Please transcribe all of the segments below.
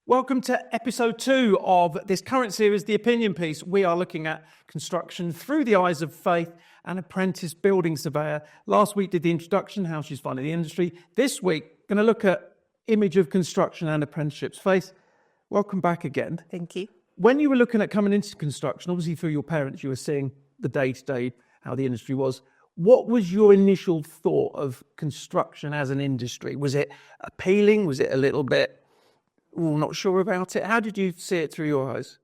Welcome to episode 2 of this current series, The Opinion Piece. We are looking at construction through the eyes of Faith, an apprentice building surveyor. Last week did the introduction, how she's finding the industry. This week, going to look at image of construction and apprenticeships. Faith, welcome back again. Thank you. When you were looking at coming into construction, obviously through your parents, you were seeing the day-to-day, how the industry was. What was your initial thought of construction as an industry? Was it appealing? Was it a little bit... not sure about it? How did you see it through your eyes?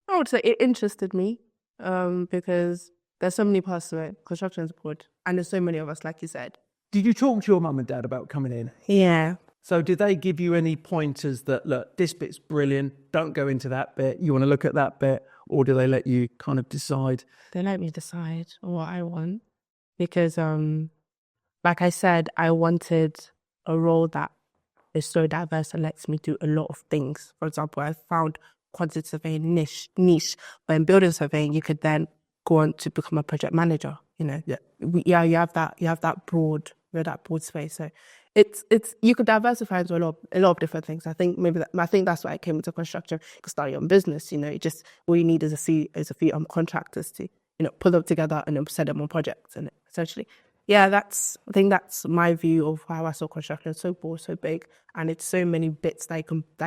I would say it interested me because there's so many parts to it. Construction is broad, and there's so many of us, like you said. Did you talk to your mum and dad about coming in? Yeah. So did they give you any pointers that, look, this bit's brilliant, don't go into that bit, you want to look at that bit, or do they let you kind of decide? They let me decide what I want because, like I said, I wanted a role that is so diverse and lets me do a lot of things. For example, I found quantity surveying niche, but in building surveying, you could then go on to become a project manager. You know, you have that broad space. So it's you could diversify into a lot of different things. I think that's why I came into construction. You could start your own business. You know, all you need is a few contractors to put them together and then set them on projects. And essentially, yeah, I think that's my view of how I saw construction. It's so broad, so big, and it's so many bits that I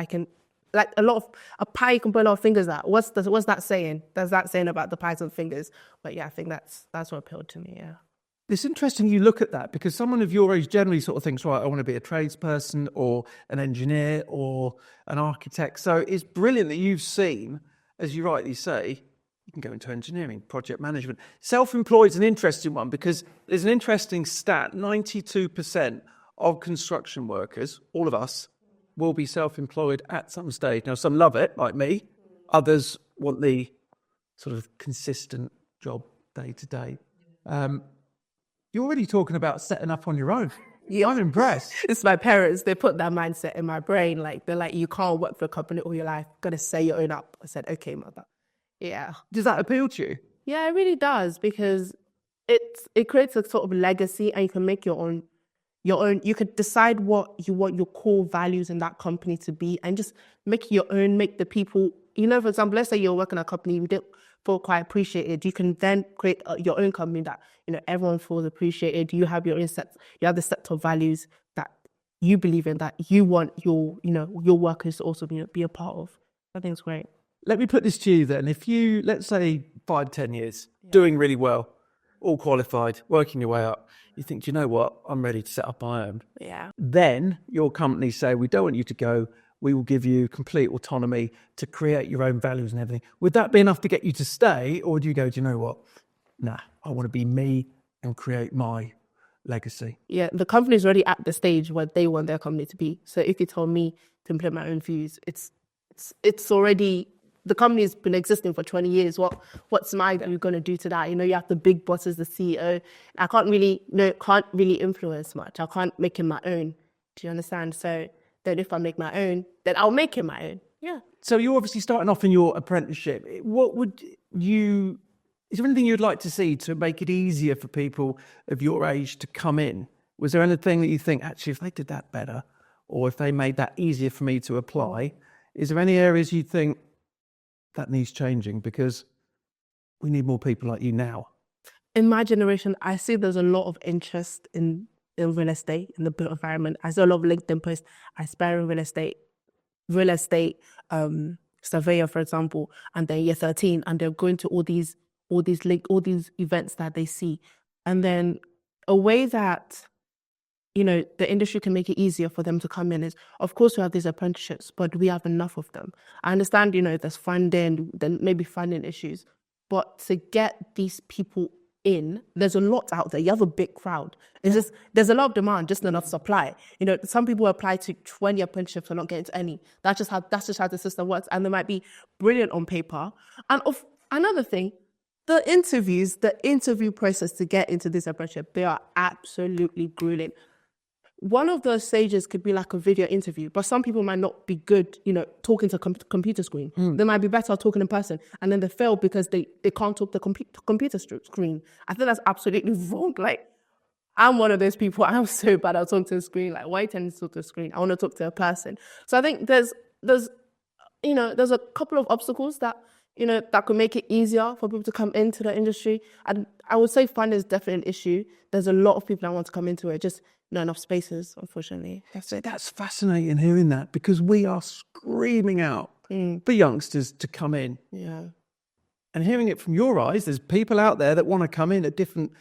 can like a pie you can put a lot of fingers at. What's that saying? There's that saying about the pies and fingers. But yeah, I think that's what appealed to me, yeah. It's interesting you look at that because someone of your age generally sort of thinks, right, I want to be a tradesperson or an engineer or an architect. So it's brilliant that you've seen, as you rightly say, you can go into engineering, project management. Self-employed is an interesting one because there's an interesting stat. 92% of construction workers, all of us, will be self-employed at some stage. Now, some love it, like me. Others want the sort of consistent job day to day. You're already talking about setting up on your own. Yeah. I'm impressed. It's my parents. They put that mindset in my brain. Like, they're like, you can't work for a company all your life. Got to set your own up. I said, okay, mother. Yeah. Does that appeal to you? Yeah, it really does because it creates a sort of legacy, and you can make your own. You could decide what you want your core values in that company to be, and just make your own. Make the people. For example, let's say you're working at a company you didn't feel quite appreciated. You can then create your own company that everyone feels appreciated. You have your own set. You have the set of values that you believe in, that you want your workers to also be a part of. I think it's great. Let me put this to you then. If you, let's say 5-10 years, doing really well, all qualified, working your way up, you think, do you know what? I'm ready to set up my own. Yeah. Then your company say, we don't want you to go. We will give you complete autonomy to create your own values and everything. Would that be enough to get you to stay? Or do you go, do you know what? Nah, I want to be me and create my legacy. Yeah, the company's already at the stage where they want their company to be. So if you told me to implement my own views, it's already... The company's been existing for 20 years. What's my view going to do to that? You have the big bosses, the CEO. I can't really influence much. I can't make it my own. Do you understand? So then if I make my own, then I'll make it my own. Yeah. So you're obviously starting off in your apprenticeship. Is there anything you'd like to see to make it easier for people of your age to come in? Was there anything that you think, actually, if they did that better, or if they made that easier for me to apply, is there any areas you think that needs changing because we need more people like you now? In my generation, I see there's a lot of interest in real estate, in the built environment. I see a lot of LinkedIn posts, aspiring real estate surveyor, for example, and they're year 13, and they're going to all these events that they see. And then a way that the industry can make it easier for them to come in is, of course, we have these apprenticeships, but we have enough of them. I understand, there's funding, then maybe funding issues, but to get these people in, there's a lot out there. You have a big crowd. There's a lot of demand, just not enough supply. Some people apply to 20 apprenticeships and not get into any. That's just how the system works. And they might be brilliant on paper. And another thing, the interview process to get into this apprenticeship, they are absolutely grueling. One of those stages could be like a video interview, but some people might not be good, talking to a computer screen. They might be better talking in person, and then they fail because they can't talk to computer screen. I think that's absolutely wrong. Like, I'm one of those people. I'm so bad at talking to the screen. Like, why tend to talk to the screen? I want to talk to a person. So I think there's there's a couple of obstacles that, that could make it easier for people to come into the industry. And I would say funding is definitely an issue. There's a lot of people that want to come into it, just not enough spaces, unfortunately. That's it. That's fascinating hearing that, because we are screaming out for youngsters to come in. Yeah. And hearing it from your eyes, there's people out there that want to come in at different,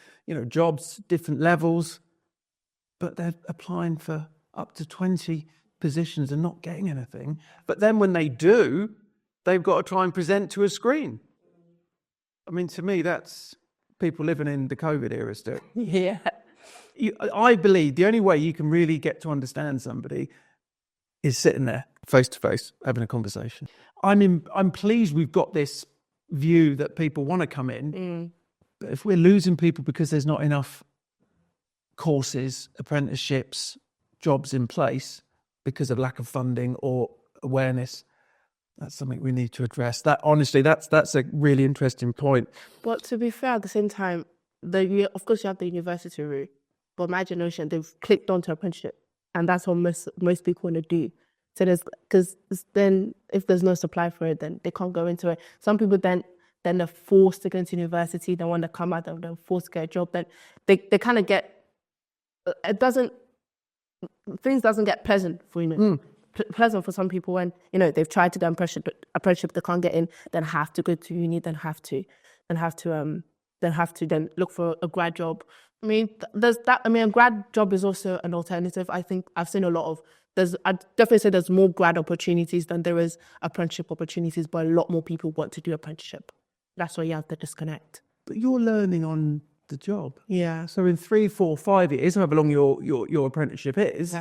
jobs, different levels, but they're applying for up to 20 positions and not getting anything. But then when they do, they've got to try and present to a screen. I mean, to me, that's people living in the COVID era still. Yeah. I believe the only way you can really get to understand somebody is sitting there face to face, having a conversation. I'm pleased we've got this view that people want to come in. But if we're losing people because there's not enough courses, apprenticeships, jobs in place because of lack of funding or awareness, that's something we need to address. That honestly, that's a really interesting point. But to be fair, at the same time, of course you have the university route, but my generation, they've clicked onto apprenticeship, and that's what most people want to do. So because then if there's no supply for it, then they can't go into it. Some people then they're forced to go into university. They want to come out, they're forced to get a job. Then they kind of get, things doesn't get pleasant for pleasant for some people when they've tried to do apprenticeship, they can't get in, then have to go to uni, then have to look for a grad job. I mean, there's that. I mean, a grad job is also an alternative. I think I've seen a lot of. I'd definitely say there's more grad opportunities than there is apprenticeship opportunities, but a lot more people want to do apprenticeship. That's why you have the disconnect. But you're learning on the job. Yeah. So in 3, 4, 5 years, however long your apprenticeship is,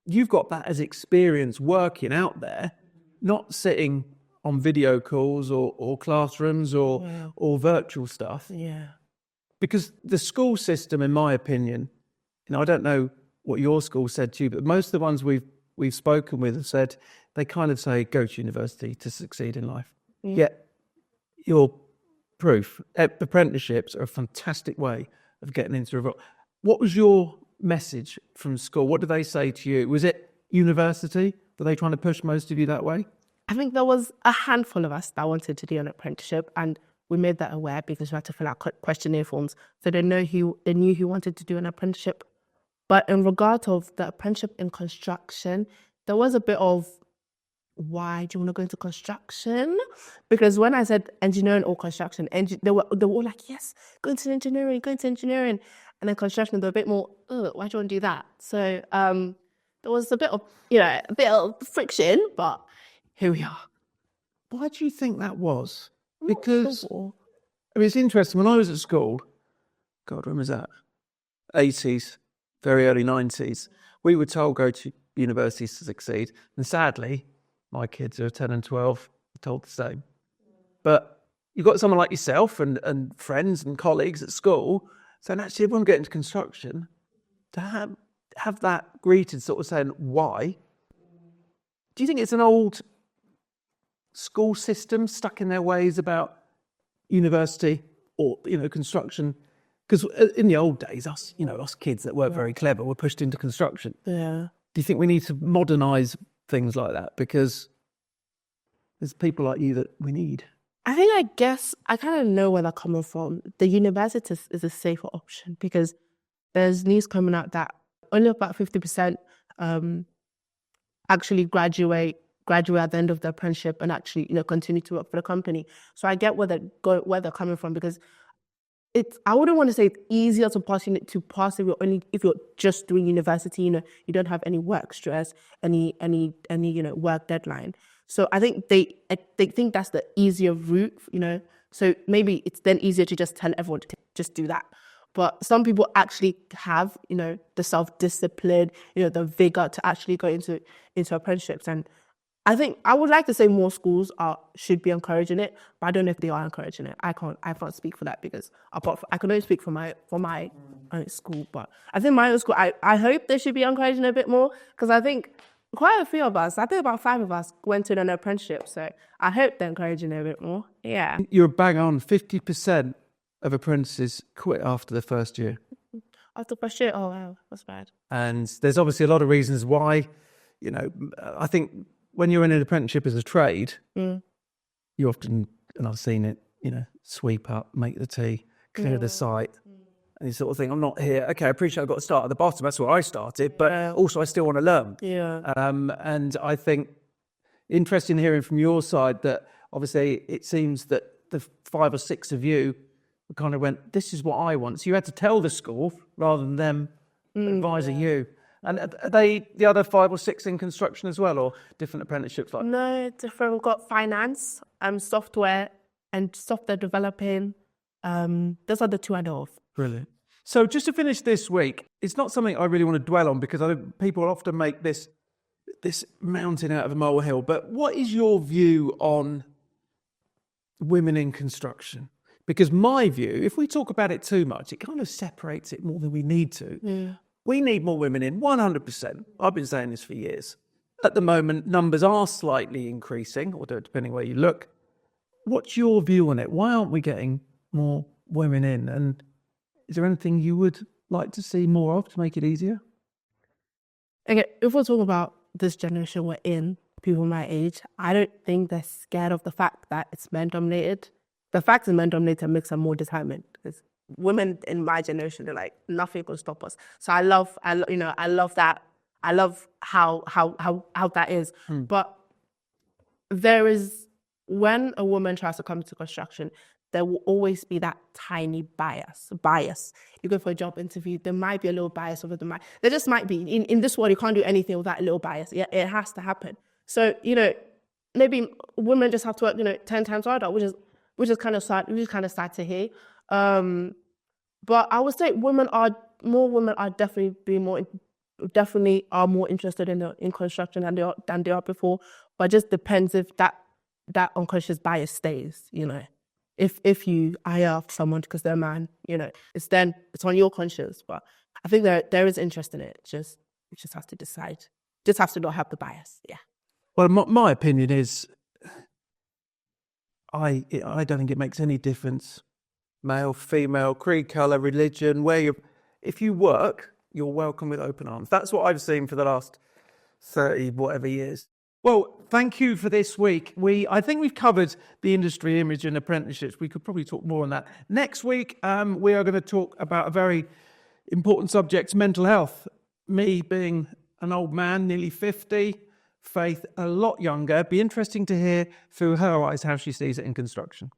you've got that as experience working out there, not sitting on video calls or classrooms or virtual stuff. Yeah. Because the school system, in my opinion, I don't know what your school said to you, but most of the ones we've spoken with have said, they kind of say, go to university to succeed in life. Yet you're proof. Apprenticeships are a fantastic way of getting into a role. What was your message from school? What did they say to you? Was it university? Were they trying to push most of you that way? I think there was a handful of us that wanted to do an apprenticeship, and we made that aware because we had to fill out questionnaire forms. So they knew who wanted to do an apprenticeship. But in regard of the apprenticeship in construction, there was a bit of, why do you want to go into construction? Because when I said engineering or construction, they were all like, yes, go into engineering. And then construction, they're a bit more, why do you want to do that? So there was a bit of friction, but here we are. Why do you think that was? Because it's interesting. When I was at school, God, when was that? 80s, very early 90s. We were told go to universities to succeed. And sadly, my kids who are 10 and 12 are told the same. But you've got someone like yourself and friends and colleagues at school saying, actually, everyone get into construction, to have that greeted sort of saying, why? Do you think it's an old school system stuck in their ways about university or, construction? Because in the old days, us kids that weren't very clever were pushed into construction. Yeah. Do you think we need to modernise things like that? Because there's people like you that we need. I guess I kind of know where they're coming from. The university is a safer option because there's news coming out that only about 50% actually graduate at the end of their apprenticeship and actually continue to work for the company. So I get where they're coming from, because I wouldn't want to say it's easier to pass if you're just doing university. You don't have any work stress, any work deadline. So I think they think that's the easier route. So maybe it's then easier to just tell everyone to just do that. But some people actually have the self-discipline, the vigor to actually go into apprenticeships. And I think I would like to say more schools should be encouraging it, but I don't know if they are encouraging it. I can't speak for that, because I can only speak for my own school. But I think my own school, I hope they should be encouraging it a bit more, because I think quite a few of us, I think about 5 of us went to an apprenticeship. So I hope they're encouraging it a bit more. Yeah. You're bang on. 50% of apprentices quit after the first year. After the first year? Oh, wow, that's bad. And there's obviously a lot of reasons why. I think when you're in an apprenticeship as a trade, you often, and I've seen it, sweep up, make the tea, clear the site. And you sort of think, I'm not here. Okay, I appreciate I've got to start at the bottom. That's where I started. But also I still want to learn. Yeah. And I think interesting hearing from your side that obviously it seems that the 5 or 6 of you kind of went, this is what I want. So you had to tell the school rather than them advising you. And are they the other 5 or 6 in construction as well, or different apprenticeships? No, different. We've got finance, software, and software developing. Those are the 2 I know of. Brilliant. So just to finish this week, it's not something I really want to dwell on because I think people often make this mountain out of a molehill. But what is your view on women in construction? Because my view, if we talk about it too much, it kind of separates it more than we need to. Yeah. We need more women in, 100%. I've been saying this for years. At the moment, numbers are slightly increasing, or depending where you look. What's your view on it? Why aren't we getting more women in? And is there anything you would like to see more of to make it easier? Okay, if we're talking about this generation we're in, people my age, I don't think they're scared of the fact that it's men-dominated. The fact it's men-dominated makes them more determined. Because women in my generation, they're like, nothing can stop us. So I love that. I love how that is. But there is, when a woman tries to come into construction, there will always be that tiny bias. You go for a job interview, there might be a little bias over the mind. There just might be. In this world, you can't do anything without a little bias. Yeah, it has to happen. So, maybe women just have to work, 10 times harder, which is kind of sad. Which is kind of sad to hear. But I would say more women are definitely are more interested in construction than they are before. But it just depends if that unconscious bias stays. If you hire someone because they're a man, it's on your conscience. But I think there is interest in it. You just have to decide. Just have to not have the bias. Yeah. Well, my opinion is, I don't think it makes any difference, male, female, creed, colour, religion, if you work, you're welcome with open arms. That's what I've seen for the last 30 whatever years. Well, thank you for this week. I think we've covered the industry image and apprenticeships. We could probably talk more on that. Next week, we are going to talk about a very important subject, mental health. Me being an old man, nearly 50, Faith a lot younger. It'd be interesting to hear through her eyes how she sees it in construction.